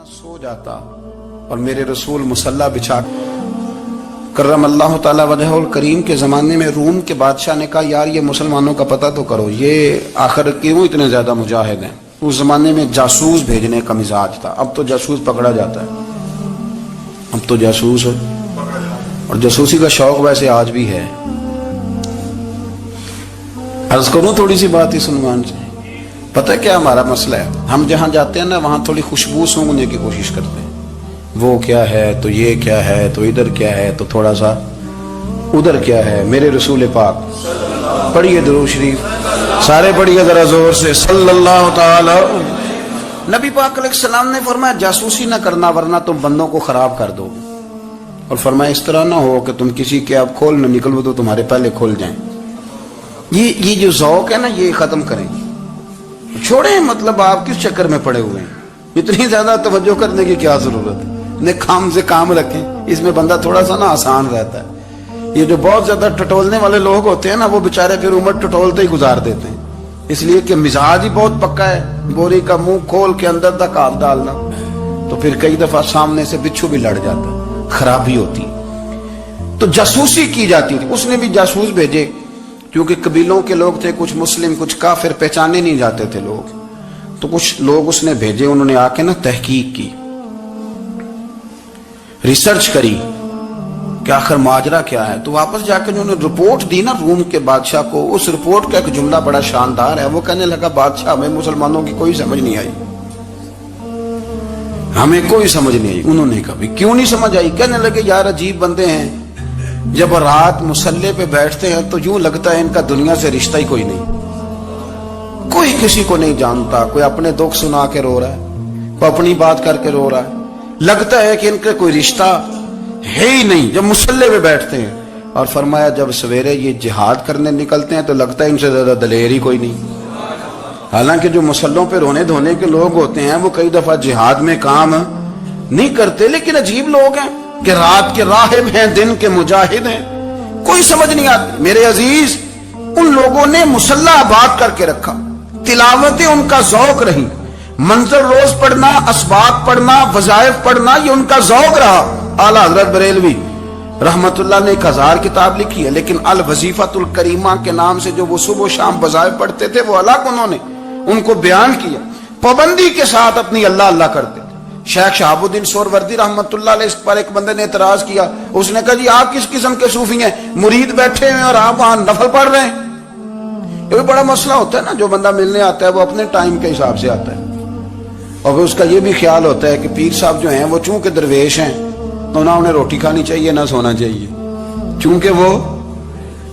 سو جاتا اور میرے رسول مصلی بچھا کرم اللہ تعالی وجہہ الکریم کے زمانے میں روم کے بادشاہ نے کہا یار یہ مسلمانوں کا پتہ تو کرو، یہ آخر کیوں اتنے زیادہ مجاہد ہیں۔ اس زمانے میں جاسوس بھیجنے کا مزاج تھا، اب تو جاسوس پکڑا جاتا ہے، اب تو جاسوس ہے اور جاسوسی کا شوق ویسے آج بھی ہے۔ عرض کروں تھوڑی سی بات اس عنوان سے، پتہ کیا ہمارا مسئلہ ہے، ہم جہاں جاتے ہیں نا وہاں تھوڑی خوشبو سونگنے کی کوشش کرتے ہیں، وہ کیا ہے تو یہ کیا ہے تو ادھر کیا ہے تو تھوڑا سا ادھر کیا ہے۔ میرے رسول پاک پڑھیے درود شریف، سارے پڑھیے ذرا زور سے، صلی اللہ تعالی۔ نبی پاک علیہ السلام نے فرمایا جاسوسی نہ کرنا ورنہ تم بندوں کو خراب کر دو، اور فرمایا اس طرح نہ ہو کہ تم کسی کے آپ کھول نہ نکلو تو تمہارے پہلے کھول جائیں۔ یہ جو ذوق ہے نا یہ ختم کریں، چھوڑیں، مطلب آپ کس چکر میں پڑے ہوئے ہیں، اتنی زیادہ توجہ کرنے کی کیا ضرورت ہے، کام سے کام رکھیں، اس میں بندہ تھوڑا سا نا آسان رہتا ہے۔ یہ جو بہت زیادہ ٹٹولنے والے لوگ ہوتے ہیں نا وہ بےچارے پھر عمر ٹٹولتے ہی گزار دیتے ہیں، اس لیے کہ مزاج ہی بہت پکا ہے، بوری کا منہ کھول کے اندر تک ہاتھ ڈالنا، تو پھر کئی دفعہ سامنے سے بچھو بھی لڑ جاتا ہے، خرابی ہوتی۔ تو جاسوسی کی جاتی تھی، اس نے بھی جاسوس بھیجے، کیونکہ قبیلوں کے لوگ تھے، کچھ مسلم کچھ کافر، پہچانے نہیں جاتے تھے لوگ، تو کچھ لوگ اس نے بھیجے، انہوں نے آ کے نا تحقیق کی، ریسرچ کری کہ آخر ماجرا کیا ہے، تو واپس جا کے انہوں نے رپورٹ دی نا روم کے بادشاہ کو۔ اس رپورٹ کا ایک جملہ بڑا شاندار ہے، وہ کہنے لگا بادشاہ ہمیں مسلمانوں کی کوئی سمجھ نہیں آئی، ہمیں کوئی سمجھ نہیں آئی۔ انہوں نے کہا بھی کیوں نہیں سمجھ آئی؟ کہنے لگے یار عجیب بندے ہیں، جب رات مصلی پہ بیٹھتے ہیں تو یوں لگتا ہے ان کا دنیا سے رشتہ ہی کوئی نہیں، کوئی کسی کو نہیں جانتا، کوئی اپنے دکھ سنا کے رو رہا ہے، کوئی اپنی بات کر کے رو رہا ہے، لگتا ہے کہ ان کا کوئی رشتہ ہے ہی نہیں جب مصلی پہ بیٹھتے ہیں۔ اور فرمایا جب سویرے یہ جہاد کرنے نکلتے ہیں تو لگتا ہے ان سے زیادہ دلیر ہی کوئی نہیں، حالانکہ جو مصلوں پہ رونے دھونے کے لوگ ہوتے ہیں وہ کئی دفعہ جہاد میں کام نہیں کرتے، لیکن عجیب لوگ ہیں کہ رات کے راہب ہیں دن کے مجاہد ہیں، کوئی سمجھ نہیں آتی۔ میرے عزیز ان لوگوں نے مصلی آباد کر کے رکھا، تلاوتیں ان کا ذوق رہی، منظر روز پڑھنا، اسباق پڑھنا، وظائف پڑھنا، یہ ان کا ذوق رہا۔ اعلیٰ حضرت بریلوی رحمت اللہ نے 1000 کتاب لکھی ہے، لیکن الوظیفۃ الکریمہ کے نام سے جو وہ صبح و شام وظائف پڑھتے تھے وہ الگ انہوں نے ان کو بیان کیا، پابندی کے ساتھ اپنی اللہ اللہ کرتے تھے۔ شیخ شہاب الدین سہروردی رحمت اللہ علیہ، اس پر ایک بندے نے اعتراض کیا، اس نے کہا جی آپ کس قسم کے صوفی ہیں، مرید بیٹھے ہیں اور آپ وہاں نفل پڑھ رہے ہیں۔ یہ بھی بڑا مسئلہ ہوتا ہے نا، جو بندہ ملنے آتا ہے وہ اپنے ٹائم کے حساب سے آتا ہے، اور پھر اس کا یہ بھی خیال ہوتا ہے کہ پیر صاحب جو ہیں وہ چونکہ درویش ہیں تو نہ انہیں روٹی کھانی چاہیے نہ سونا چاہیے، چونکہ وہ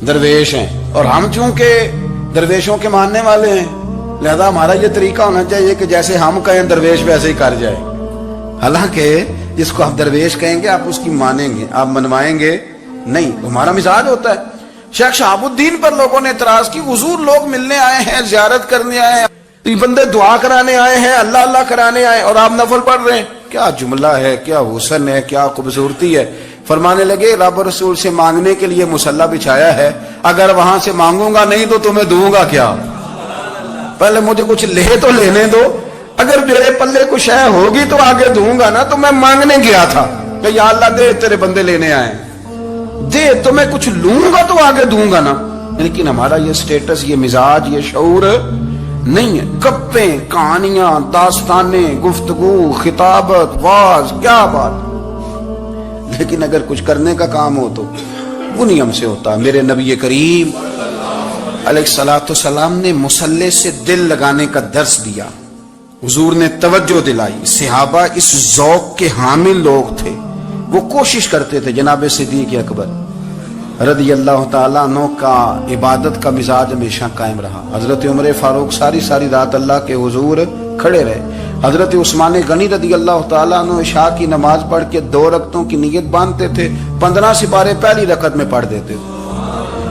درویش ہیں، اور ہم چونکہ درویشوں کے ماننے والے ہیں لہذا ہمارا یہ طریقہ ہونا چاہیے کہ جیسے ہم کہیں درویش ویسے ہی کر جائے، حالانکہ جس کو آپ درویش کہیں گے آپ اس کی مانیں گے، آپ منوائیں گے نہیں، ہمارا مزاج ہوتا ہے۔ شیخ شہاب الدین پر لوگوں نے اعتراض کی، حضور لوگ ملنے آئے ہیں، زیارت کرنے آئے ہیں، یہ بندے دعا کرانے آئے ہیں، اللہ اللہ کرانے آئے اور آپ نفل پڑھ رہے ہیں، کیا جملہ ہے، کیا حسن ہے، کیا خوبصورتی ہے۔ فرمانے لگے رب رسول سے مانگنے کے لیے مصلی بچھایا ہے، اگر وہاں سے مانگوں گا نہیں تو تمہیں دوں گا کیا، پہلے مجھے کچھ لے تو لینے دو، اگر میرے پلے کچھ ہے ہوگی تو آگے دوں گا نا، تو میں مانگنے گیا تھا کہ یا اللہ دے تیرے بندے لینے آئے دے، تو میں کچھ لوں گا تو آگے دوں گا نا، لیکن ہمارا یہ سٹیٹس، یہ مزاج، یہ شعور نہیں ہے۔ گپیں، کہانیاں، داستانیں، گفتگو، خطابت، واز، کیا بات، لیکن اگر کچھ کرنے کا کام ہو تو انہی ہم سے ہوتا۔ میرے نبی کریم علیہ الصلوۃ والسلام نے مصلی سے دل لگانے کا درس دیا، حضور نے توجہ دلائی، صحابہ اس ذوق کے حامل لوگ تھے، وہ کوشش کرتے تھے۔ جناب صدیق اکبر رضی اللہ تعالیٰ عنہ کا عبادت کا مزاج ہمیشہ قائم رہا، حضرت عمر فاروق ساری رات اللہ کے حضور کھڑے رہے، حضرت عثمان غنی رضی اللہ تعالیٰ عنہ عشاء کی نماز پڑھ کے 2 رکعتوں کی نیت باندھتے تھے، 15 سپارے پہلی رکعت میں پڑھ دیتے تھے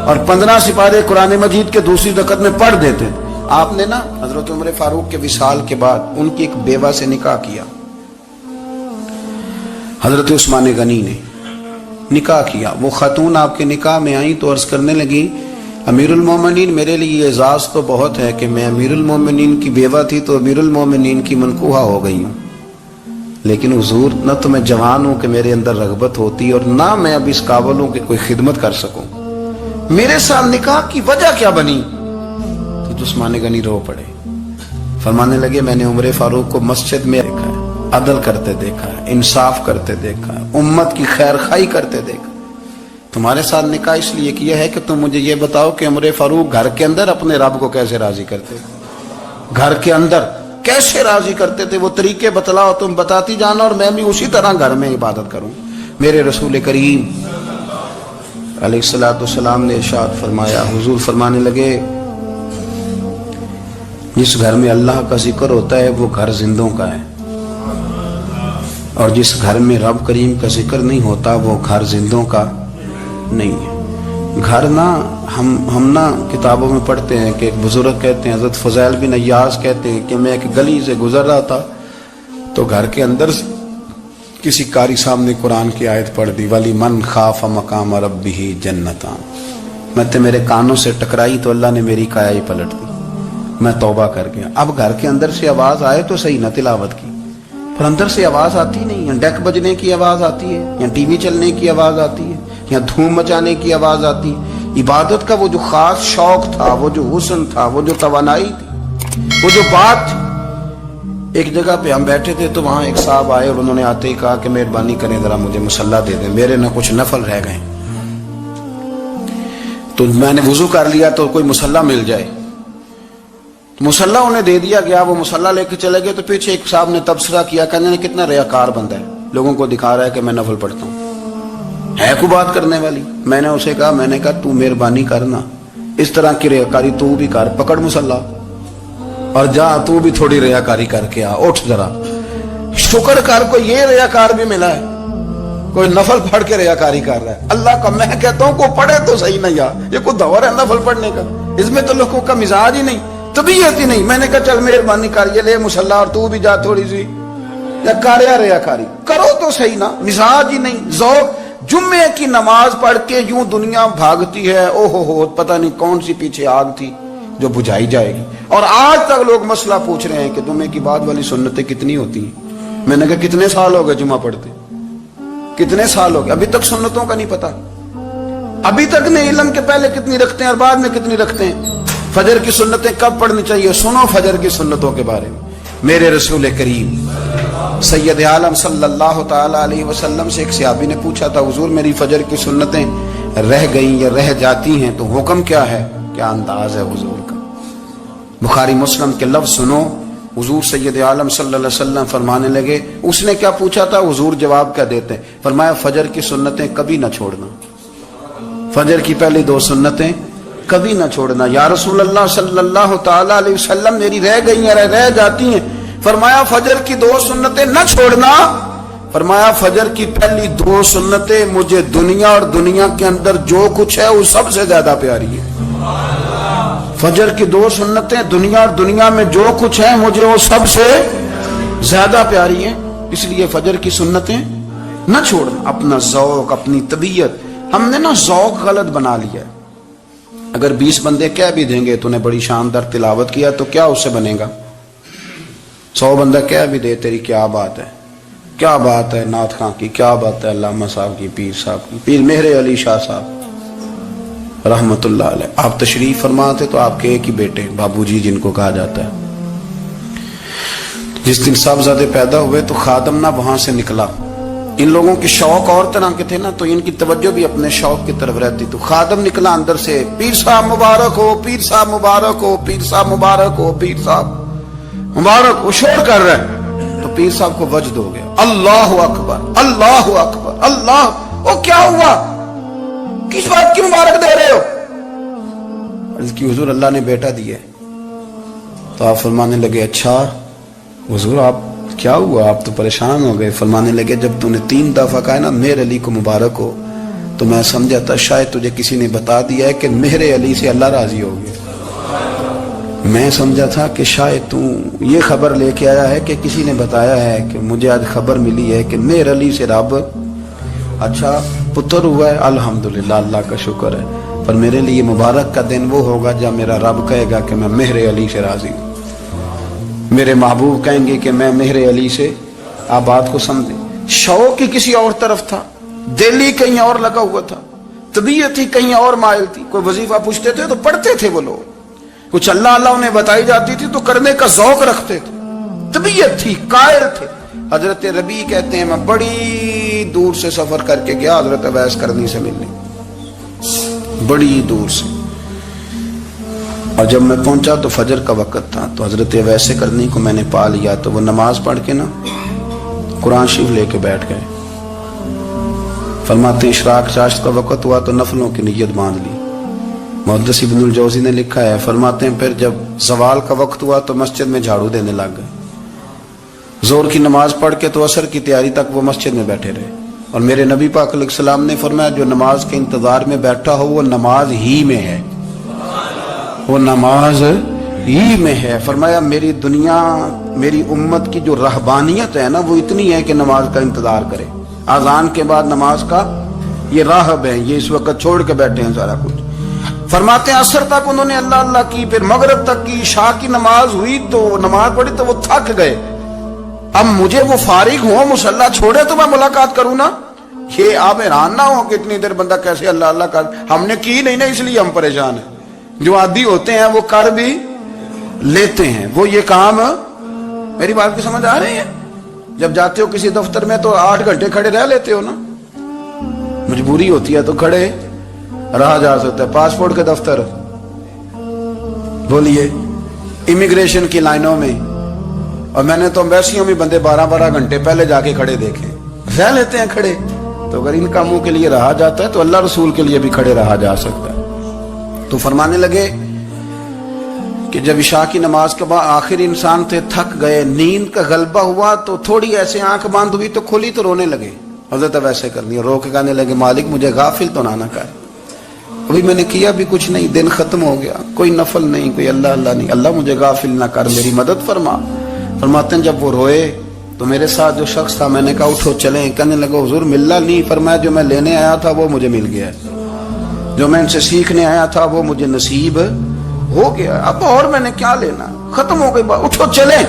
اور 15 سپارے قرآن مجید کے دوسری رکعت میں پڑھ دیتے تھے۔ آپ نے نا حضرت عمر فاروق کے وصال کے بعد ان کی ایک بیوہ سے نکاح کیا، حضرت عثمان غنی نے نکاح کیا۔ وہ خاتون آپ کے نکاح میں آئیں تو عرض کرنے لگی امیر المومنین میرے لیے اعزاز تو بہت ہے کہ میں امیر المومنین کی بیوہ تھی تو امیر المومنین کی منکوحہ ہو گئی ہوں، لیکن حضور نہ تو میں جوان ہوں کہ میرے اندر رغبت ہوتی اور نہ میں اب اس قابل ہوں کہ کوئی خدمت کر سکوں، میرے ساتھ نکاح کی وجہ کیا بنی؟ تو عثمان غنی رو پڑے، فرمانے لگے میں نے عمر فاروق کو مسجد میں دیکھا ہے، عدل کرتے دیکھا ہے، انصاف کرتے دیکھا ہے، امت کی خیر خواہی کرتے دیکھا، تمہارے ساتھ نکاح اس لیے کیا ہے کہ تم مجھے یہ بتاؤ کہ عمر فاروق گھر کے اندر اپنے رب کو کیسے راضی کرتے، گھر کے اندر کیسے راضی کرتے تھے، وہ طریقے بتلاؤ، تم بتاتی جانا اور میں بھی اسی طرح گھر میں عبادت کروں۔ میرے رسول کریم علیہ السلام نے ارشاد فرمایا، حضور فرمانے لگے جس گھر میں اللہ کا ذکر ہوتا ہے وہ گھر زندوں کا ہے، اور جس گھر میں رب کریم کا ذکر نہیں ہوتا وہ گھر زندوں کا نہیں ہے۔ گھر نہ ہم نہ کتابوں میں پڑھتے ہیں کہ ایک بزرگ کہتے ہیں، حضرت فضیل بن عیاض کہتے ہیں کہ میں ایک گلی سے گزر رہا تھا تو گھر کے اندر کسی قاری صاحب نے قرآن کی آیت پڑھ دی، ولی من خاف مقام ربہ جنتان، میں تو میرے کانوں سے ٹکرائی تو اللہ نے میری کایا ہی پلٹ دی، میں توبہ کر گیا۔ اب گھر کے اندر سے آواز آئے تو صحیح نہ تلاوت کی، پر اندر سے آواز آتی نہیں، یا ڈیک بجنے کی آواز آتی ہے، یا ٹی وی چلنے کی آواز آتی ہے، یا دھوم مچانے کی آواز آتی ہے۔ عبادت کا وہ جو خاص شوق تھا، وہ جو حسن تھا، وہ جو توانائی تھی، وہ جو بات تھی۔ ایک جگہ پہ ہم بیٹھے تھے تو وہاں ایک صاحب آئے اور انہوں نے آتے ہی کہا کہ مہربانی کریں ذرا مجھے مصلی دے دیں، میرے نہ کچھ نفل رہ گئے، تو میں نے وضو کر لیا تو کوئی مصلی مل جائے، مصلی انہیں دے دیا گیا، وہ مصلی لے کے چلے گئے تو پیچھے ایک صاحب نے تبصرہ کیا، کہنے نے کتنا ریاکار بندہ ہے، لوگوں کو دکھا رہا ہے کہ میں نفل پڑھتا ہوں، ہے کوئی بات کرنے والی؟ میں نے اسے کہا، میں نے کہا تو مہربانی کرنا اس طرح کی ریاکاری تو بھی کر، پکڑ مصلی اور جا تو بھی تھوڑی ریاکاری کر کے آ، اٹھ ذرا شکر کر، کوئی یہ ریاکار بھی ملا ہے، کوئی نفل پڑھ کے ریاکاری کر رہا ہے۔ اللہ کا میں کہتا ہوں کو پڑھے تو صحیح نہیں، یہ کوئی دور ہے نفل پڑھنے کا؟ اس میں تو لوگوں کا مزاج ہی نہیں، طبیعت ہی نہیں۔ میں نے کہا چل مہربانی کر یہ لے مصلی اور تو بھی جا تھوڑی سی، یا کاریا ریاکاری کرو تو صحیح نا، مزاج ہی نہیں، ذوق۔ جمعے کی نماز پڑھ کے یوں دنیا بھاگتی ہے، او ہو پتہ نہیں کون سی پیچھے آگ تھی جو بجھائی جائے گی، اور آج تک لوگ مسئلہ پوچھ رہے ہیں کہ جمعے کی بعد والی سنتیں کتنی ہوتی ہیں۔ میں نے کہا کتنے سال ہو گئے جمعہ پڑھتے، کتنے سال ہو گئے، ابھی تک سنتوں کا نہیں پتا، ابھی تک نہیں علم کے پہلے کتنی رکھتے ہیں اور بعد میں کتنی رکھتے ہیں۔ فجر کی سنتیں کب پڑھنی چاہیے، سنو فجر کی سنتوں کے بارے میں۔ میرے رسول کریم سید عالم صلی اللہ تعالی علیہ وسلم سے ایک صحابی نے پوچھا تھا، حضور میری فجر کی سنتیں رہ گئیں یا رہ جاتی ہیں تو حکم کیا ہے؟ کیا انداز ہے حضور کا، بخاری مسلم کے لفظ سنو۔ حضور سید عالم صلی اللہ علیہ وسلم فرمانے لگے، اس نے کیا پوچھا تھا، حضور جواب کیا دیتے ہیں؟ فرمایا فجر کی سنتیں کبھی نہ چھوڑنا، فجر کی پہلی دو سنتیں کبھی نہ چھوڑنا۔ یا رسول اللہ صلی اللہ تعالی علیہ وسلم میری رہ گئی ہیں، رہ جاتی ہیں۔ فرمایا فجر کی دو سنتیں نہ چھوڑنا، فرمایا فجر کی پہلی دو سنتیں مجھے دنیا اور دنیا کے اندر جو کچھ ہے وہ سب سے زیادہ پیاری ہے۔ فجر کی دو سنتیں دنیا اور دنیا میں جو کچھ ہے مجھے وہ سب سے زیادہ پیاری ہیں، اس لیے فجر کی سنتیں نہ چھوڑنا۔ اپنا ذوق، اپنی طبیعت، ہم نے نا ذوق غلط بنا لیا ہے۔ اگر 20 بندے کہہ بھی دیں گے تو نے بڑی شاندار تلاوت کیا تو کیا اس سے بنے گا؟ 100 بندہ کہہ بھی دے تیری کیا بات ہے، کیا بات ہے نعت خاں کی، کیا بات ہے علامہ صاحب کی، پیر صاحب کی، پیر مہر علی شاہ صاحب رحمت اللہ علیہ۔ آپ تشریف فرما تھے تو آپ کے ایک ہی بیٹے بابو جی جن کو کہا جاتا ہے، جس دن صاحبزادے پیدا ہوئے تو خادم نہ وہاں سے نکلا، ان لوگوں کے شوق اور طرح کے تھے نا تو ان کی توجہ بھی اپنے شوق کی طرف رہتی، تو خادم نکلا اندر سے، پیر صاحب مبارک ہو، پیر صاحب مبارک ہو، پیر صاحب مبارک ہو، پیر صاحب مبارک ہو، شور کر رہے ہیں۔ تو پیر صاحب کو وجد ہو گیا، اللہ اکبر اللہ اکبر اللہ، او کیا ہوا، کس بات کی مبارک دے رہے ہو؟ عرض کی حضور اللہ نے بیٹا دیا ہے۔ تو آپ فرمانے لگے اچھا حضور آپ کیا ہوا، آپ تو پریشان ہو گئے۔ فرمانے لگے جب تو نے 3 دفعہ کہا نا مہر علی کو مبارک ہو تو میں سمجھا تھا شاید تجھے کسی نے بتا دیا ہے کہ مہر علی سے اللہ راضی ہو گیا، میں سمجھا تھا کہ شاید تو یہ خبر لے کے آیا ہے کہ کسی نے بتایا ہے کہ مجھے آج خبر ملی ہے کہ مہر علی سے رب اچھا پتر ہوا ہے، الحمدللہ اللہ کا شکر ہے، پر میرے لیے مبارک کا دن وہ ہوگا جب میرا رب کہے گا کہ میں مہر علی سے راضی ہوں، میرے محبوب کہیں گے کہ میں مہر علی سے آپ بات کو سمجھیں. شوق ہی کسی اور طرف تھا, دل ہی کہیں اور لگا ہوا تھا, طبیعت ہی کہیں اور مائل تھی. کوئی وظیفہ پوچھتے تھے تو پڑھتے تھے وہ لوگ, کچھ اللہ اللہ انہیں بتائی جاتی تھی تو کرنے کا ذوق رکھتے تھے, طبیعت تھی, قائل تھے. حضرت ربیع کہتے ہیں میں بڑی دور سے سفر کر کے گیا حضرت اویس کرنی سے ملنے, بڑی دور سے, اور جب میں پہنچا تو فجر کا وقت تھا. تو حضرت اویس کرنی کو میں نے پا لیا, تو وہ نماز پڑھ کے نا قرآن شریف لے کے بیٹھ گئے. فرماتے اشراق چاشت کا وقت ہوا تو نفلوں کی نیت باندھ لی. محدث ابن الجوزی نے لکھا ہے, فرماتے ہیں پھر جب زوال کا وقت ہوا تو مسجد میں جھاڑو دینے لگ گئے. زور کی نماز پڑھ کے تو عصر کی تیاری تک وہ مسجد میں بیٹھے رہے. اور میرے نبی پاک علیہ السلام نے فرمایا جو نماز کے انتظار میں بیٹھا ہو وہ نماز ہی میں ہے, وہ نماز ہی میں ہے. فرمایا میری دنیا, میری امت کی جو رہبانیت ہے نا وہ اتنی ہے کہ نماز کا انتظار کرے. اذان کے بعد نماز کا یہ راہب ہے, یہ اس وقت چھوڑ کے بیٹھے ہیں سارا کچھ. فرماتے ہیں عصر تک انہوں نے اللہ اللہ کی, پھر مغرب تک کی, عشاء کی نماز ہوئی تو نماز پڑھی تو وہ تھک گئے. اب مجھے وہ فارغ ہو, مصلی چھوڑے تو میں ملاقات کروں نا. یہ آپ حیران نہ ہو کہ اتنی دیر بندہ کیسے اللہ اللہ کر, ہم نے کی نہیں نا اس لیے ہم پریشان ہیں. جو عادی ہوتے ہیں وہ کر بھی لیتے ہیں. وہ یہ کام, میری بات کی سمجھ آ رہی ہے؟ جب جاتے ہو کسی دفتر میں تو 8 گھنٹے کھڑے رہ لیتے ہو نا, مجبوری ہوتی ہے تو کھڑے رہا جا سکتا ہے. پاسپورٹ کے دفتر, بولیے, امیگریشن کی لائنوں میں, اور میں نے تو امبیسیوں میں بندے 12 گھنٹے پہلے جا کے کھڑے دیکھے, رہ لیتے ہیں کھڑے. تو اگر ان کاموں کے لیے رہا جاتا ہے تو اللہ رسول کے لیے بھی کھڑے رہا جا سکتا ہے. تو فرمانے لگے کہ جب عشاء کی نماز کے بعد آخر انسان تھے, تھک گئے, نیند کا غلبہ ہوا تو تھوڑی ایسے آنکھ بند ہوئی تو کھلی تو رونے لگے. حضرت ویسے کرنی رو کے کہنے لگے مالک مجھے غافل تو نہ کر, ابھی میں نے کیا بھی کچھ نہیں, دن ختم ہو گیا, کوئی نفل نہیں, کوئی اللہ اللہ نہیں, اللہ مجھے غافل نہ کر, میری مدد فرما. فرماتے ہیں جب وہ روئے تو میرے ساتھ جو شخص تھا میں نے کہا اٹھو چلیں. کہنے لگا حضور ملنا نہیں. فرمایا جو میں لینے آیا تھا وہ مجھے مل گیا, جو میں ان سے سیکھنے آیا تھا وہ مجھے نصیب ہو گیا, اب اور میں نے کیا لینا, ختم ہو گئی بات, اٹھو چلیں.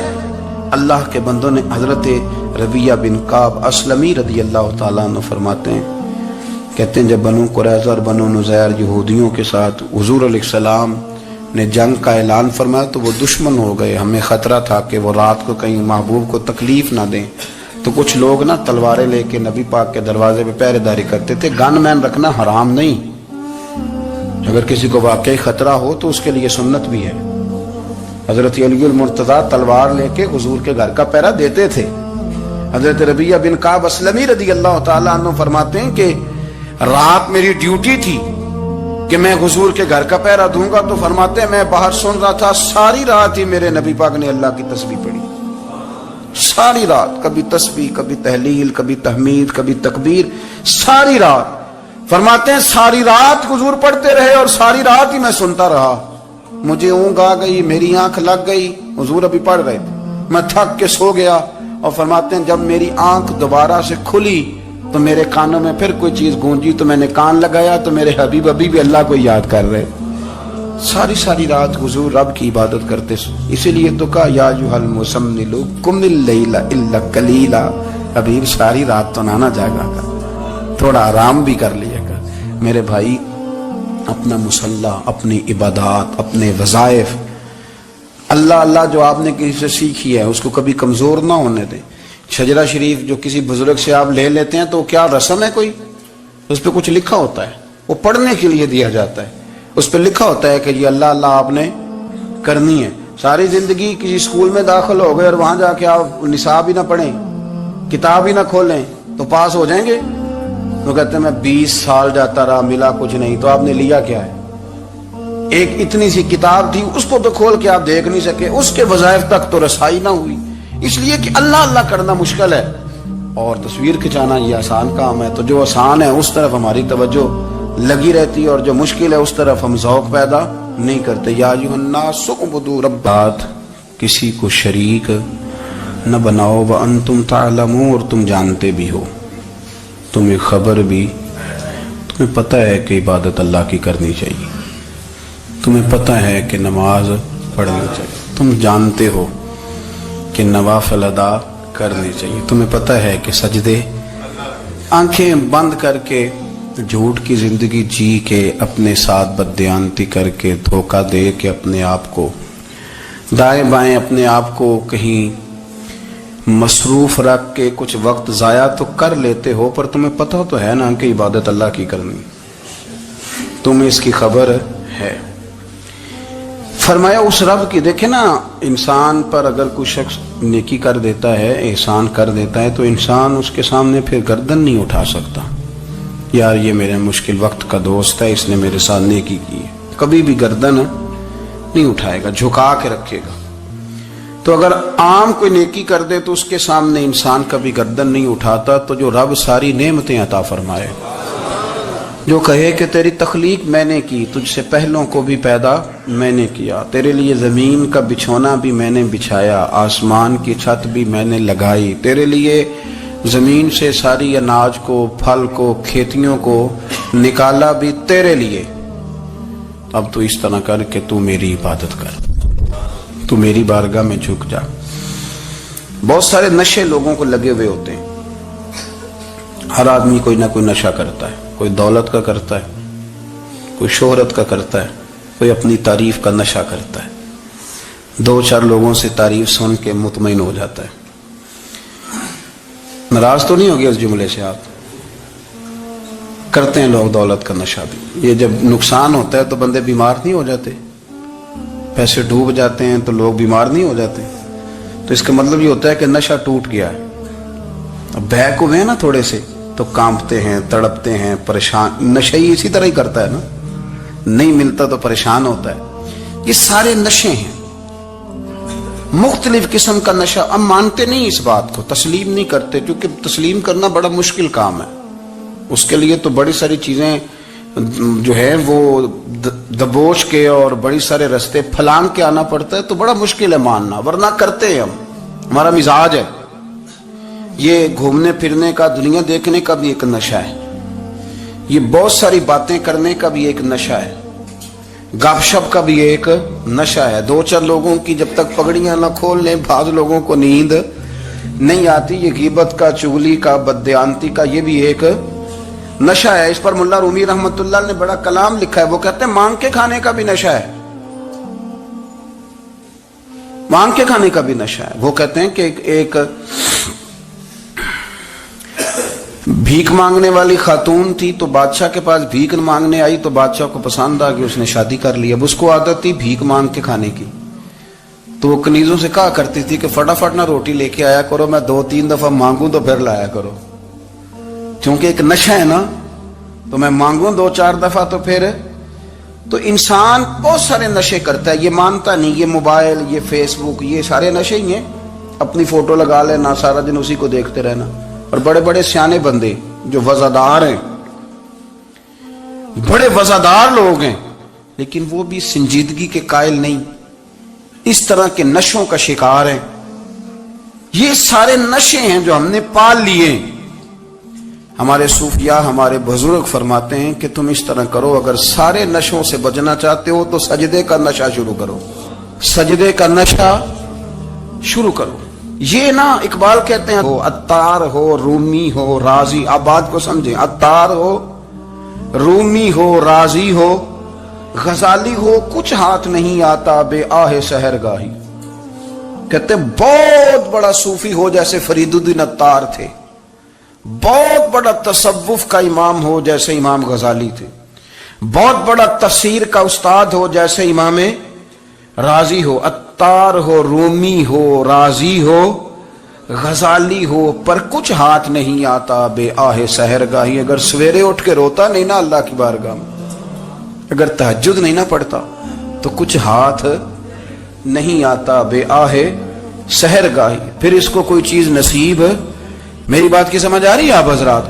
اللہ کے بندوں نے حضرت ربیعہ بن کعب اسلمی رضی اللہ تعالیٰ عنہ فرماتے ہیں, کہتے ہیں جب بنو قریظہ اور بنو نذیر یہودیوں کے ساتھ حضور علیہ السلام نے جنگ کا اعلان فرمایا تو وہ دشمن ہو گئے. ہمیں خطرہ تھا کہ وہ رات کو کہیں محبوب کو تکلیف نہ دیں, تو کچھ لوگ نا تلواریں لے کے نبی پاک کے دروازے پہ پہرے داری کرتے تھے. گن مین رکھنا حرام نہیں, اگر کسی کو واقعی خطرہ ہو تو اس کے لیے سنت بھی ہے. حضرت علی المرتضیٰ تلوار لے کے حضور کے گھر کا پہرا دیتے تھے. حضرت ربیعہ بن کعب اسلمی رضی اللہ تعالیٰ عنہ فرماتے ہیں کہ رات میری ڈیوٹی تھی کہ میں حضور کے گھر کا پہرا دوں گا. تو فرماتے ہیں میں باہر سن رہا تھا, ساری رات ہی میرے نبی پاک نے اللہ کی تسبیح پڑھی, ساری رات, کبھی تسبیح, کبھی تحلیل, کبھی تحمید, کبھی تکبیر, ساری رات. فرماتے ہیں ساری رات حضور پڑھتے رہے اور ساری رات ہی میں سنتا رہا. مجھے اونگ آ گئی, میری آنکھ لگ گئی, حضور ابھی پڑھ رہے تھے, میں تھک کے سو گیا. اور فرماتے ہیں جب میری آنکھ دوبارہ سے کھلی تو میرے کانوں میں پھر کوئی چیز گونجی, تو میں نے کان لگایا تو میرے حبیب ابھی بھی اللہ کو یاد کر رہے. ساری رات حضور رب کی عبادت کرتے. اسی لیے تو کہا یا ایھا المزمل قم اللیل الا قلیلا, حبیب ساری رات تو نہ جاگا کر, تھوڑا آرام بھی کر لیا کر. میرے بھائی اپنا مصلی, اپنی عبادات, اپنے وظائف, اللہ اللہ جو آپ نے کسی سے سیکھی ہے اس کو کبھی کمزور نہ ہونے دیں. شجرہ شریف جو کسی بزرگ سے آپ لے لیتے ہیں تو کیا رسم ہے کوئی, اس پہ کچھ لکھا ہوتا ہے, وہ پڑھنے کے لیے دیا جاتا ہے, اس پہ لکھا ہوتا ہے کہ یہ اللہ اللہ آپ نے کرنی ہے. ساری زندگی کسی اسکول میں داخل ہو گئے اور وہاں جا کے آپ نصاب ہی نہ پڑھیں, کتاب ہی نہ کھولیں تو پاس ہو جائیں گے؟ تو کہتے ہیں میں 20 سال جاتا رہا ملا کچھ نہیں. تو آپ نے لیا کیا ہے؟ ایک اتنی سی کتاب تھی, اس کو تو کھول کے آپ دیکھ نہیں سکے, اس کے وظائف تک تو رسائی نہ ہوئی, اس لیے کہ اللہ اللہ کرنا مشکل ہے اور تصویر کھچانا یہ آسان کام ہے. تو جو آسان ہے اس طرف ہماری توجہ لگی رہتی ہے اور جو مشکل ہے اس طرف ہم ذوق پیدا نہیں کرتے. یا ایھا الناس اعبدوا ربکم, کسی کو شریک نہ بناؤ, وانتم تعلمون, اور تم جانتے بھی ہو, تمہیں خبر بھی, تمہیں پتہ ہے کہ عبادت اللہ کی کرنی چاہیے, تمہیں پتہ ہے کہ نماز پڑھنی چاہیے, تم جانتے ہو کہ نوافل ادا کرنے چاہیے. تمہیں پتہ ہے کہ سجدے آنکھیں بند کر کے جھوٹ کی زندگی جی کے اپنے ساتھ بددیانتی کر کے دھوکہ دے کے اپنے آپ کو دائیں بائیں اپنے آپ کو کہیں مصروف رکھ کے کچھ وقت ضائع تو کر لیتے ہو، پر تمہیں پتہ تو ہے نا کہ عبادت اللہ کی کرنی، تمہیں اس کی خبر ہے. فرمایا اس رب کی. دیکھیں نا، انسان پر اگر کوئی شخص نیکی کر دیتا ہے، احسان کر دیتا ہے، تو انسان اس کے سامنے پھر گردن نہیں اٹھا سکتا. یار یہ میرے مشکل وقت کا دوست ہے، اس نے میرے ساتھ نیکی کی ہے، کبھی بھی گردن نہیں اٹھائے گا، جھکا کے رکھے گا. تو اگر عام کوئی نیکی کر دے تو اس کے سامنے انسان کبھی گردن نہیں اٹھاتا. تو جو رب ساری نعمتیں عطا فرمائے، جو کہے کہ تیری تخلیق میں نے کی، تجھ سے پہلوں کو بھی پیدا میں نے کیا، تیرے لیے زمین کا بچھونا بھی میں نے بچھایا، آسمان کی چھت بھی میں نے لگائی، تیرے لیے زمین سے ساری اناج کو، پھل کو، کھیتیوں کو نکالا بھی تیرے لیے. اب تو اس طرح کر کہ تو میری عبادت کر، تو میری بارگاہ میں جھک جا. بہت سارے نشے لوگوں کو لگے ہوئے ہوتے ہیں. ہر آدمی کوئی نہ کوئی نشہ کرتا ہے. کوئی دولت کا کرتا ہے، کوئی شہرت کا کرتا ہے، کوئی اپنی تعریف کا نشہ کرتا ہے. دو چار لوگوں سے تعریف سن کے مطمئن ہو جاتا ہے. ناراض تو نہیں ہو گیا اس جملے سے؟ آپ کرتے ہیں لوگ دولت کا نشہ بھی. یہ جب نقصان ہوتا ہے تو بندے بیمار نہیں ہو جاتے؟ پیسے ڈوب جاتے ہیں تو لوگ بیمار نہیں ہو جاتے؟ تو اس کا مطلب یہ ہوتا ہے کہ نشہ ٹوٹ گیا ہے. اب بہک ہوئے ہیں نا تھوڑے سے تو کانپتے ہیں، تڑپتے ہیں، پریشان. نشئی اسی طرح ہی کرتا ہے نا، نہیں ملتا تو پریشان ہوتا ہے. یہ سارے نشے ہیں، مختلف قسم کا نشہ. اب مانتے نہیں اس بات کو، تسلیم نہیں کرتے، کیونکہ تسلیم کرنا بڑا مشکل کام ہے. اس کے لیے تو بڑی ساری چیزیں جو ہے وہ دبوچ کے اور بڑی سارے رستے پھلانگ کے آنا پڑتا ہے. تو بڑا مشکل ہے ماننا، ورنہ کرتے ہیں ہم. ہمارا مزاج ہے. یہ گھومنے پھرنے کا، دنیا دیکھنے کا بھی ایک نشہ ہے. یہ بہت ساری باتیں کرنے کا بھی ایک نشہ ہے. گپ شپ کا بھی ایک نشہ ہے. دو چار لوگوں کی جب تک پگڑیاں نہ کھول لیں، بعض لوگوں کو نیند نہیں آتی. یہ غیبت کا، چغلی کا، بددیانتی کا یہ بھی ایک نشہ ہے. اس پر ملا رومی رحمت اللہ نے بڑا کلام لکھا ہے. وہ کہتے ہیں مانگ کے کھانے کا بھی نشہ ہے، مانگ کے کھانے کا بھی نشہ ہے. وہ کہتے ہیں کہ ایک بھیک مانگنے والی خاتون تھی، تو بادشاہ کے پاس بھیک مانگنے آئی تو بادشاہ کو پسند آ گئی، اس نے شادی کر لی. اب اس کو عادت تھی بھیک مانگ کے کھانے کی. تو وہ کنیزوں سے کہا کرتی تھی کہ فٹافٹ نہ روٹی لے کے آیا کرو، میں 2-3 دفعہ مانگوں تو پھر لایا کرو. چونکہ ایک نشہ ہے نا، تو میں مانگوں 2-4 دفعہ تو پھر. تو انسان بہت سارے نشے کرتا ہے، یہ مانتا نہیں. یہ موبائل، یہ فیس بک، یہ سارے نشے ہی ہیں. اپنی فوٹو لگا لینا، سارا دن اسی کو دیکھتے رہنا. اور بڑے بڑے سیانے بندے جو وزادار ہیں، بڑے وزادار لوگ ہیں، لیکن وہ بھی سنجیدگی کے قائل نہیں، اس طرح کے نشوں کا شکار ہیں. یہ سارے نشے ہیں جو ہم نے پال لیے. ہمارے صوفیاء، ہمارے بزرگ فرماتے ہیں کہ تم اس طرح کرو، اگر سارے نشوں سے بچنا چاہتے ہو تو سجدے کا نشہ شروع کرو. سجدے کا نشہ شروع کرو. یہ نا اقبال کہتے ہیں، ہو عطار ہو، رومی ہو، رازی. آپ بات کو سمجھیں. عطار ہو، رومی ہو، رازی ہو، غزالی ہو، کچھ ہاتھ نہیں آتا بے آہ سحر گاہی. کہتے ہیں بہت بڑا صوفی ہو جیسے فرید الدین عطار تھے، بہت بڑا تصوف کا امام ہو جیسے امام غزالی تھے، بہت بڑا تفسیر کا استاد ہو جیسے امام رازی ہو. عطار ہو، رومی ہو، رازی ہو، غزالی ہو، پر کچھ ہاتھ نہیں آتا بے آہ سحر گاہی. اگر سویرے اٹھ کے روتا نہیں نا اللہ کی بارگاہ میں، اگر تہجد نہیں نہ پڑھتا، تو کچھ ہاتھ نہیں آتا بے آہ سحر گاہی. پھر اس کو کوئی چیز نصیب. میری بات کی سمجھ آ رہی ہے آپ حضرات؟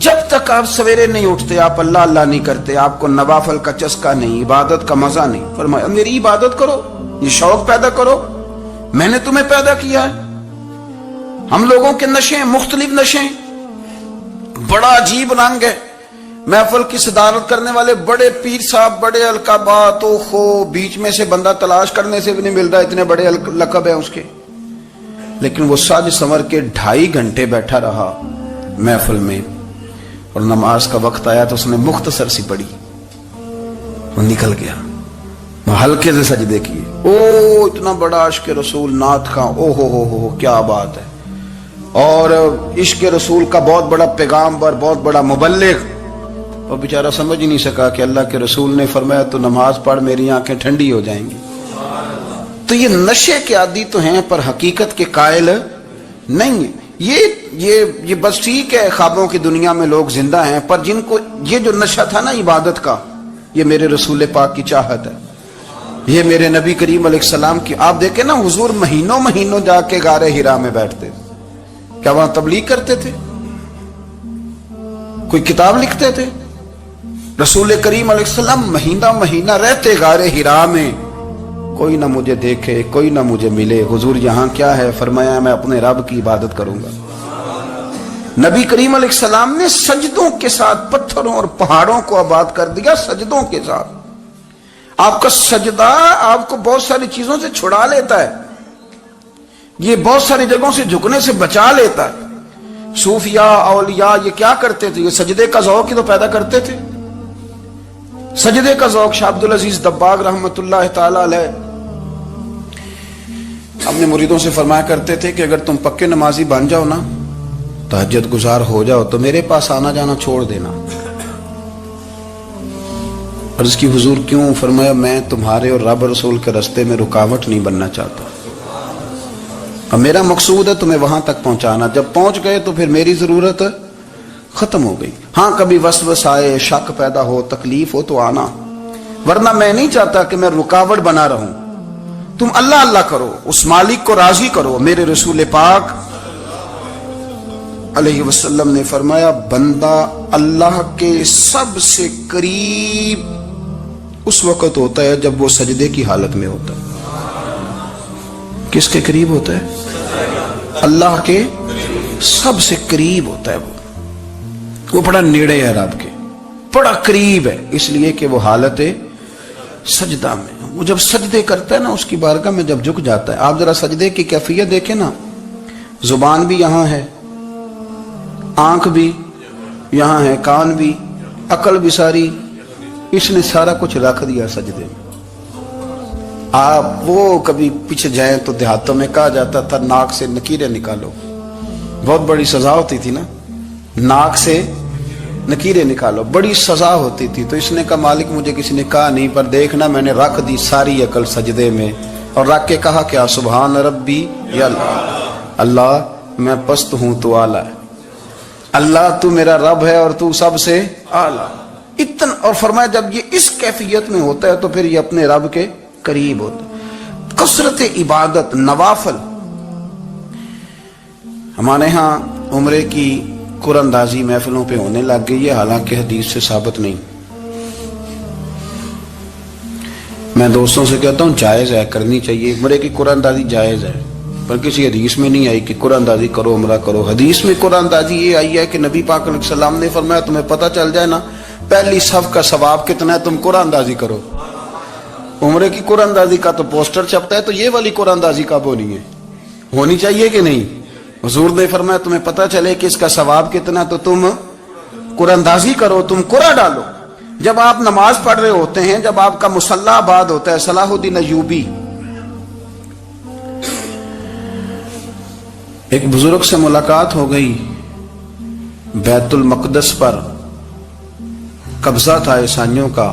جب تک آپ سویرے نہیں اٹھتے، آپ اللہ اللہ نہیں کرتے، آپ کو نوافل کا چسکا نہیں، عبادت کا مزہ نہیں. فرمایا میری عبادت کرو، یہ شوق پیدا کرو، میں نے تمہیں پیدا کیا ہے. ہم لوگوں کے نشے، مختلف نشے، بڑا عجیب رنگ ہے. محفل کی صدارت کرنے والے بڑے پیر صاحب، بڑے القابات و خو، بیچ میں سے بندہ تلاش کرنے سے بھی نہیں مل رہا، اتنے بڑے لقب ہیں اس کے. لیکن وہ سج سنور کے 2.5 گھنٹے بیٹھا رہا محفل میں، اور نماز کا وقت آیا تو اس نے مختصر سی پڑھی، وہ نکل گیا، ہلکے سے سجدے کیے۔ او اتنا بڑا عشق رسول، نعت خواں، او ہو کیا بات ہے، اور عشق رسول کا بہت بڑا پیغامبر، بہت بڑا مبلغ، وہ بیچارہ سمجھ ہی نہیں سکا کہ اللہ کے رسول نے فرمایا تو نماز پڑھ میری آنکھیں ٹھنڈی ہو جائیں گی۔ تو یہ نشے کے عادی تو ہیں پر حقیقت کے قائل نہیں ہیں۔ یہ بس ٹھیک ہے خوابوں کی دنیا میں لوگ زندہ ہیں، پر جن کو یہ جو نشہ تھا نا عبادت کا، یہ میرے رسول پاک کی چاہت ہے، یہ میرے نبی کریم علیہ السلام کی۔ آپ دیکھیں نا حضور مہینوں جا کے غار حرا میں بیٹھتے، کیا وہاں تبلیغ کرتے تھے؟ کوئی کتاب لکھتے تھے؟ رسول کریم علیہ السلام مہینہ رہتے غار حرا میں، کوئی نہ مجھے دیکھے، کوئی نہ مجھے ملے، حضور یہاں کیا ہے؟ فرمایا میں اپنے رب کی عبادت کروں گا۔ نبی کریم علیہ السلام نے سجدوں کے ساتھ پتھروں اور پہاڑوں کو آباد کر دیا، سجدوں کے ساتھ۔ آپ کا سجدہ آپ کو بہت ساری چیزوں سے چھڑا لیتا ہے، یہ بہت ساری جگہوں سے جھکنے سے بچا لیتا ہے۔ صوفیاء اولیاء یہ کیا کرتے تھے؟ یہ سجدے کا ذوق ہی تو پیدا کرتے تھے، سجدے کا ذوق۔ شاہ عبدالعزیز دباغ رحمت اللہ تعالی علیہ اپنے مریدوں سے فرمایا کرتے تھے کہ اگر تم پکے نمازی بن جاؤ نا، تہجد گزار ہو جاؤ، تو میرے پاس آنا جانا چھوڑ دینا۔ عرض کی حضور کیوں؟ فرمایا میں تمہارے اور رب رسول کے راستے میں رکاوٹ نہیں بننا چاہتا، اور میرا مقصود ہے تمہیں وہاں تک پہنچانا۔ جب پہنچ گئے تو پھر میری ضرورت ختم ہو گئی۔ ہاں کبھی وسوسہ آئے، شک پیدا ہو، تکلیف ہو تو آنا، ورنہ میں نہیں چاہتا کہ میں رکاوٹ بنا رہوں۔ تم اللہ اللہ کرو، اس مالک کو راضی کرو۔ میرے رسول پاک علیہ وسلم نے فرمایا بندہ اللہ کے سب سے قریب اس وقت ہوتا ہے جب وہ سجدے کی حالت میں ہوتا ہے۔ کس کے قریب ہوتا ہے؟ اللہ کے سب سے قریب ہوتا ہے، وہ بڑا نیڑے ہے رب کے، بڑا قریب ہے، اس لیے کہ وہ حالت سجدہ میں۔ وہ جب سجدے کرتا ہے نا، اس کی بارگاہ میں جب جھک جاتا ہے، آپ ذرا سجدے کی کیفیت دیکھیں نا، زبان بھی یہاں ہے، آنکھ بھی یہاں ہے، کان بھی، عقل بھی ساری، اس نے سارا کچھ رکھ دیا سجدے میں۔ آپ وہ کبھی پیچھے جائیں تو دیہاتوں میں کہا جاتا تھا ناک سے نکیریں نکالو، بہت بڑی سزا ہوتی تھی نا، ناک سے نکیریں نکالو، بڑی سزا ہوتی تھی۔ تو اس نے کہا مالک مجھے کسی نے کہا نہیں، پر دیکھنا میں نے رکھ دی ساری عقل سجدے میں، اور رکھ کے کہا کیا؟ سبحان ربی یا اللہ میں پست ہوں تو اعلیٰ ہے، اللہ تو میرا رب ہے اور تو سب سے اعلیٰ اتنا۔ اور فرمایا جب یہ اس کیفیت میں ہوتا ہے تو پھر یہ اپنے رب کے قریب ہوتا ہے۔ کثرت عبادت، نوافل۔ ہمارے ہاں عمرے کی قرآن اندازی محفلوں پہ ہونے لگ گئی ہے، حالانکہ حدیث سے ثابت نہیں۔ میں دوستوں سے کہتا ہوں جائز ہے، کرنی چاہیے، عمرے کی قرآن اندازی جائز ہے، پر کسی حدیث میں نہیں آئی کہ قرآن اندازی کرو عمرہ کرو۔ حدیث میں قرآن اندازی یہ آئی ہے کہ نبی پاک علیہ السلام نے فرمایا تمہیں پتہ چل جائے نا پہلی صف کا ثواب کتنا ہے، تم قرآن اندازی کرو۔ عمرے کی قرآن اندازی کا تو پوسٹر چھپتا ہے، تو یہ والی قرآن اندازی کب ہونی ہے؟ ہونی چاہیے کہ نہیں؟ حضور نے فرمایا تمہیں پتہ چلے کہ اس کا ثواب کتنا، تو تم قرآن اندازی کرو، تم قرآن ڈالو۔ جب آپ نماز پڑھ رہے ہوتے ہیں، جب آپ کا مصلی آباد ہوتا ہے، صلاح الدین ایوبی ایک بزرگ سے ملاقات ہو گئی، بیت المقدس پر قبضہ تھا عیسائیوں کا،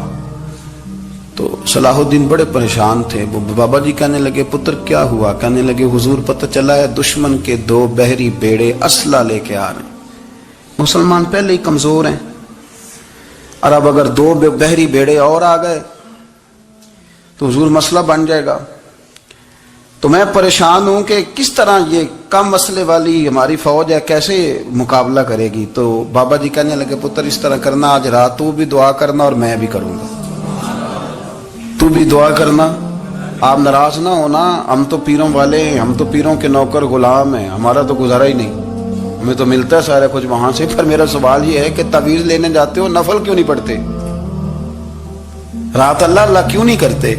تو صلاح الدین بڑے پریشان تھے۔ وہ بابا جی کہنے لگے پتر کیا ہوا؟ کہنے لگے حضور پتہ چلا ہے دشمن کے 2 بحری بیڑے اسلحہ لے کے آ رہے ہیں، مسلمان پہلے ہی کمزور ہیں، اور اب اگر 2 بحری بیڑے اور آ گئے تو حضور مسئلہ بن جائے گا۔ تو میں پریشان ہوں کہ کس طرح یہ کم مسئلے والی ہماری فوج ہے کیسے مقابلہ کرے گی۔ تو بابا جی کہنے لگے پتر اس طرح کرنا، آج رات تو بھی دعا کرنا اور میں بھی کروں گا، تو بھی دعا کرنا، آپ ناراض نہ ہونا، ہم تو پیروں والے ہیں، ہم تو پیروں کے نوکر غلام ہیں، ہمارا تو گزارا ہی نہیں، ہمیں تو ملتا ہے سارا کچھ وہاں سے۔ پر میرا سوال یہ ہے کہ تعویذ لینے جاتے ہو نفل کیوں نہیں پڑھتے؟ رات اللہ اللہ کیوں نہیں کرتے؟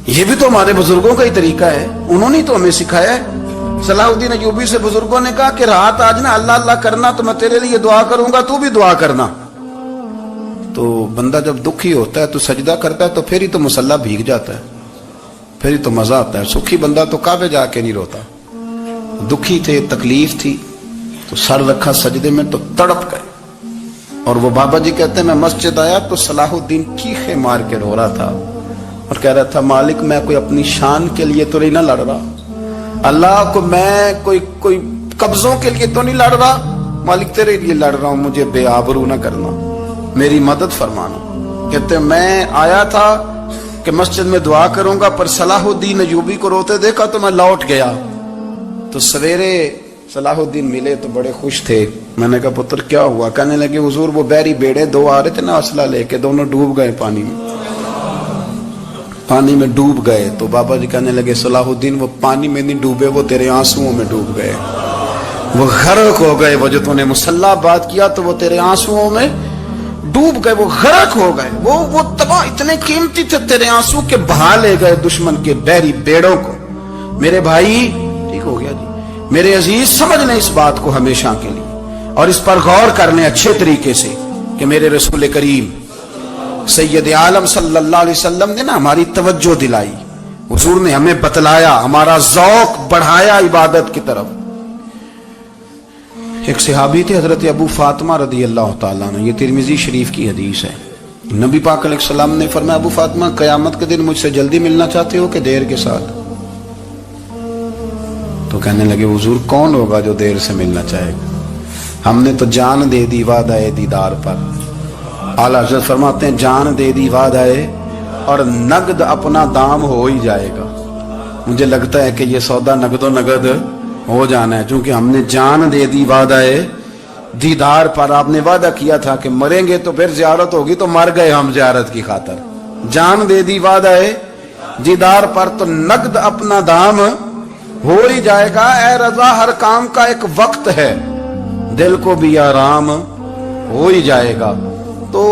یہ بھی تو ہمارے بزرگوں کا ہی طریقہ ہے, انہوں نے تو ہمیں سکھایا ہے. صلاح الدین ایوبی سے بزرگوں نے کہا کہ رات آج نا اللہ اللہ کرنا تو میں تیرے لیے دعا کروں گا, تو بھی دعا کرنا. تو بندہ جب دکھی ہوتا ہے تو سجدہ کرتا ہے تو پھر ہی تو مصلی بھیگ جاتا ہے, پھر ہی تو مزہ آتا ہے. سکھی بندہ تو کعبے جا کے نہیں روتا. دکھی تھے, تکلیف تھی, تو سر رکھا سجدے میں تو تڑپ گئے. اور وہ بابا جی کہتے ہیں میں مسجد آیا تو صلاح الدین چیخے مار کے رو رہا تھا اور کہہ رہا تھا مالک میں کوئی اپنی شان کے لیے تو نہیں نہ لڑ رہا, اللہ کو میں کوئی قبضوں کے لیے تو نہیں لڑ رہا, مالک تیرے لیے لڑ رہا ہوں, مجھے بے آبرو نہ کرنا, میری مدد فرمانا. کہتے ہیں میں آیا تھا کہ مسجد میں دعا کروں گا, پر صلاح الدین ایوبی کو روتے دیکھا تو میں لوٹ گیا. تو سویرے صلاح الدین ملے تو بڑے خوش تھے. میں نے کہا پتر کیا ہوا؟ کہنے لگے حضور وہ بحری بیڑے دو آ رہے تھے نا اسلحہ لے کے, دونوں ڈوب گئے پانی میں ڈوب گئے. تو بابا جی کہنے لگے صلاح الدین وہ پانی میں نہیں ڈوبے, وہ تیرے آنسوؤں میں ڈوب گئے, وہ غرق ہو گئے. وہ جو تو نے مصلی بات کیا تو وہ تیرے آنسوؤں میں ڈوب گئے, وہ غرق ہو گئے, وہ تباہ اتنے قیمتی تھے تیرے آنسو کے بہا لے گئے دشمن کے بحری بیڑوں کو. میرے بھائی ٹھیک ہو گیا جی, میرے عزیز سمجھ لیں اس بات کو ہمیشہ کے لیے, اور اس پر غور کر لیں اچھے طریقے سے کہ میرے رسول کریم سید عالم صلی اللہ علیہ وسلم نے نا ہماری توجہ دلائی, حضور نے ہمیں بتلایا, ہمارا ذوق بڑھایا عبادت کی طرف. ایک صحابی تھے حضرت ابو فاطمہ رضی اللہ تعالیٰ عنہ, یہ ترمذی شریف کی حدیث ہے. نبی پاک علیہ السلام نے فرمایا ابو فاطمہ قیامت کے دن مجھ سے جلدی ملنا چاہتے ہو کہ دیر کے ساتھ؟ تو کہنے لگے حضور کون ہوگا جو دیر سے ملنا چاہے گا, ہم نے تو جان دے دی وعدہ دیدار پر. اعلیٰ حضرت فرماتے ہیں جان دے دی وعدہ اور نقد اپنا دام ہو ہی جائے گا. مجھے لگتا ہے کہ یہ سودا نقد و نقد ہو جانا ہے, چونکہ ہم نے جان دے دی وعدہ دیدار پر. آپ نے وعدہ کیا تھا کہ مریں گے تو پھر زیارت ہوگی, تو مر گئے ہم زیارت کی خاطر. جان دے دی وعدہ دیدار پر تو نقد اپنا دام ہو ہی جائے گا. اے رضا ہر کام کا ایک وقت ہے, دل کو بھی آرام ہو ہی جائے گا. تو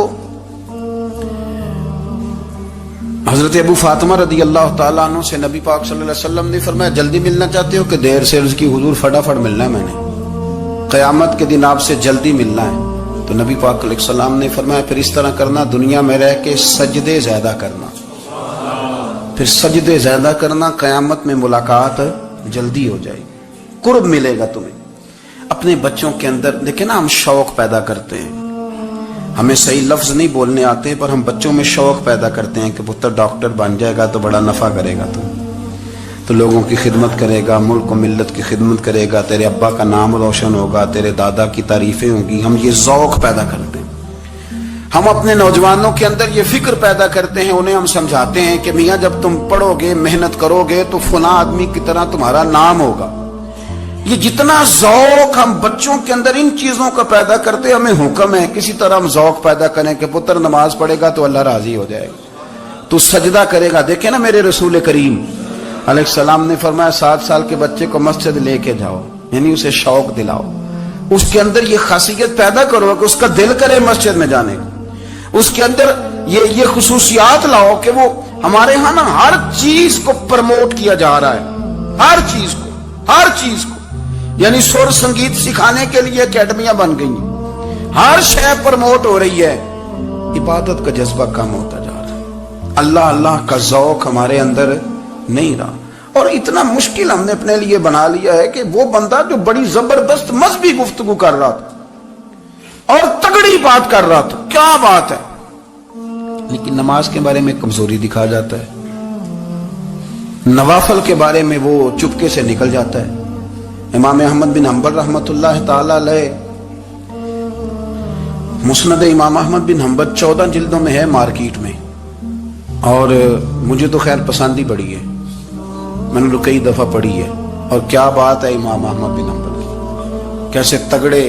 حضرت ابو فاطمہ رضی اللہ تعالیٰ عنہ سے نبی پاک صلی اللہ علیہ وسلم نے فرمایا جلدی ملنا چاہتے ہو کہ دیر سے؟ عرض کی حضور فٹافٹ ملنا ہے, میں نے قیامت کے دن آپ سے جلدی ملنا ہے. تو نبی پاک علیہ السلام نے فرمایا پھر اس طرح کرنا, دنیا میں رہ کے سجدے زیادہ کرنا, پھر سجدے زیادہ کرنا, قیامت میں ملاقات جلدی ہو جائے گی, قرب ملے گا تمہیں. اپنے بچوں کے اندر دیکھیں نا, ہم شوق پیدا کرتے ہیں, ہمیں صحیح لفظ نہیں بولنے آتے پر ہم بچوں میں شوق پیدا کرتے ہیں کہ پتر ڈاکٹر بن جائے گا تو بڑا نفع کرے گا, تو لوگوں کی خدمت کرے گا, ملک و ملت کی خدمت کرے گا, تیرے ابا کا نام روشن ہوگا, تیرے دادا کی تعریفیں ہوں گی. ہم یہ ذوق پیدا کرتے ہیں. ہم اپنے نوجوانوں کے اندر یہ فکر پیدا کرتے ہیں, انہیں ہم سمجھاتے ہیں کہ میاں جب تم پڑھو گے, محنت کرو گے تو فلاں آدمی کی طرح تمہارا نام ہوگا. یہ جتنا ذوق ہم بچوں کے اندر ان چیزوں کا پیدا کرتے, ہمیں حکم ہے کسی طرح ہم ذوق پیدا کریں کہ پتر نماز پڑھے گا تو اللہ راضی ہو جائے گا, تو سجدہ کرے گا. دیکھیں نا میرے رسول کریم علیہ السلام نے فرمایا 7 سال کے بچے کو مسجد لے کے جاؤ, یعنی اسے شوق دلاؤ, اس کے اندر یہ خاصیت پیدا کرو کہ اس کا دل کرے مسجد میں جانے کا, اس کے اندر یہ خصوصیات لاؤ کہ وہ ہمارے ہاں نا ہر چیز کو پروموٹ کیا جا رہا ہے, ہر چیز کو یعنی سر سنگیت سکھانے کے لیے اکیڈمیاں بن گئی ہیں, ہر شے پروموٹ ہو رہی ہے. عبادت کا جذبہ کم ہوتا جا رہا ہے, اللہ اللہ کا ذوق ہمارے اندر نہیں رہا. اور اتنا مشکل ہم نے اپنے لیے بنا لیا ہے کہ وہ بندہ جو بڑی زبردست مذہبی گفتگو کر رہا تھا اور تگڑی بات کر رہا تھا, کیا بات ہے, لیکن نماز کے بارے میں کمزوری دکھا جاتا ہے, نوافل کے بارے میں وہ چپکے سے نکل جاتا ہے. امام احمد بن حنبل رحمۃ اللہ تعالی علیہ, مسند امام احمد بن حنبل 14 جلدوں میں ہے مارکیٹ میں, اور مجھے تو خیر پسند ہی بڑی ہے, میں نے تو کئی دفعہ پڑھی ہے. اور کیا بات ہے امام احمد بن حنبل کی, کیسے تگڑے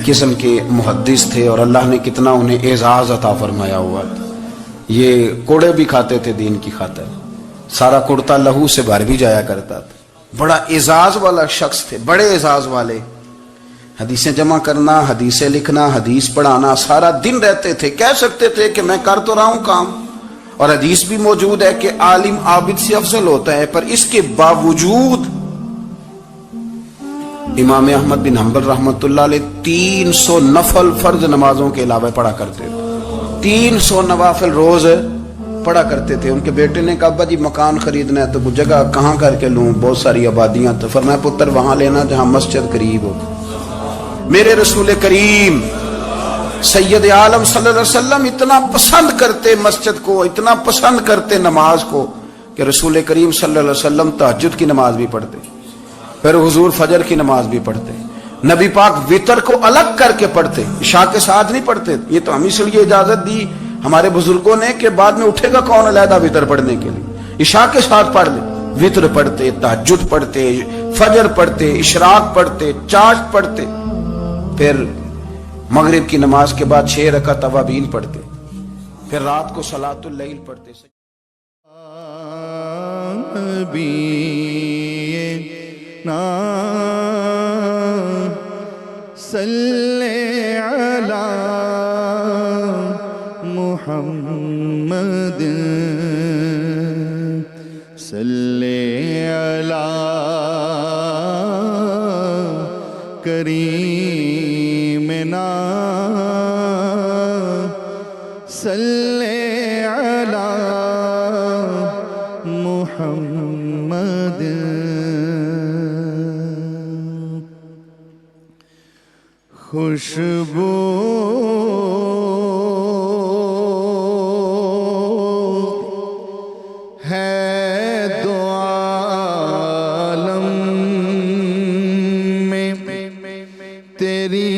قسم کے محدث تھے اور اللہ نے کتنا انہیں اعزاز عطا فرمایا ہوا تھا. یہ کوڑے بھی کھاتے تھے دین کی خاطر, سارا کرتا لہو سے بھر بھی جایا کرتا تھا. بڑا اعزاز والا شخص تھے, بڑے اعزاز والے. حدیثیں جمع کرنا, حدیثیں لکھنا, حدیث پڑھانا, سارا دن رہتے تھے. کہہ سکتے تھے کہ میں کر تو رہا ہوں کام, اور حدیث بھی موجود ہے کہ عالم عابد سے افضل ہوتا ہے، پر اس کے باوجود امام احمد بن حنبل رحمۃ اللہ علیہ 300 نفل فرض نمازوں کے علاوہ پڑھا کرتے تھے، 300 نوافل روز پڑھا کرتے تھے۔ ان کے بیٹے نے کہا ابا جی مکان خریدنا ہے تو وہ جگہ کہاں کر کے لوں، بہت ساری آبادیاں، تو فرمایا پتر وہاں لینا جہاں مسجد قریب ہو۔ میرے رسول کریم سید عالم صلی اللہ علیہ وسلم اتنا پسند کرتے مسجد کو، اتنا پسند کرتے نماز کو، کہ رسول کریم صلی اللہ علیہ وسلم تہجد کی نماز بھی پڑھتے، پھر حضور فجر کی نماز بھی پڑھتے، نبی پاک وتر کو الگ کر کے پڑھتے، عشاء کے ساتھ نہیں پڑھتے۔ یہ تو ہم اس لیے اجازت دی ہمارے بزرگوں نے کہ بعد میں اٹھے گا کون علیحدہ وتر پڑھنے کے لیے، عشاء کے ساتھ پڑھ لے۔ وتر پڑھتے، تہجد پڑھتے، فجر پڑھتے، اشراق پڑھتے، چاشت پڑھتے، پھر مغرب کی نماز کے بعد 6 رکعت اوابین پڑھتے، پھر رات کو صلاۃ اللیل پڑھتے۔ صلی علی محمد صلی علی کریمنا صلی علی محمد خوشبو ہے دو عالم میں تیری،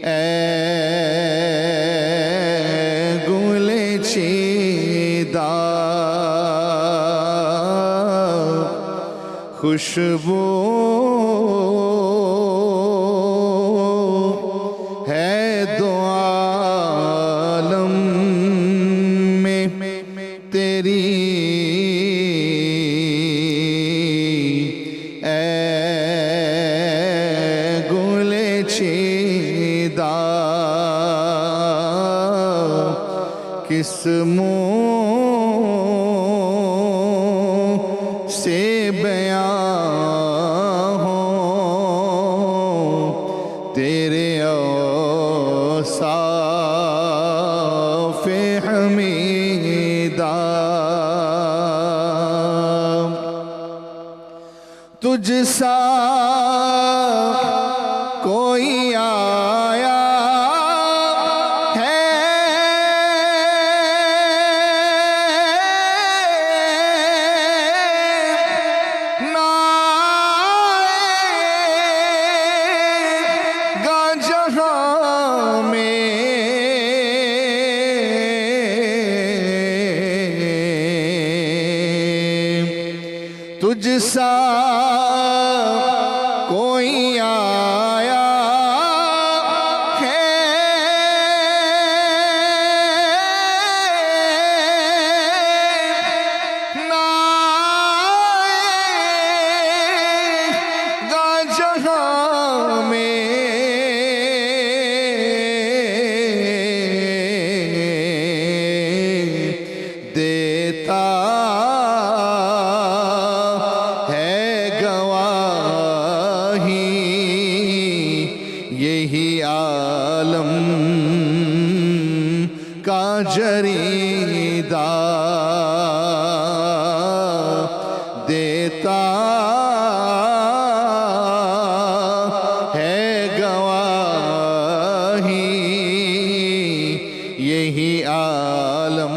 اے گل چیدہ خوشبو ہے دو عالم میں تیری، اے گل چیدہ کس منہ سے بیان ہو تیرے اوصاف حمیدہ، تجھ سا کوئی آیا ہے نہ آئے گا جہاں میں، تجھ سا کوئی آیا ہے نہ آئے گا جہاں میں، دیتا یہی عالم کا جریدہ، دیتا ہے گواہی یہی عالم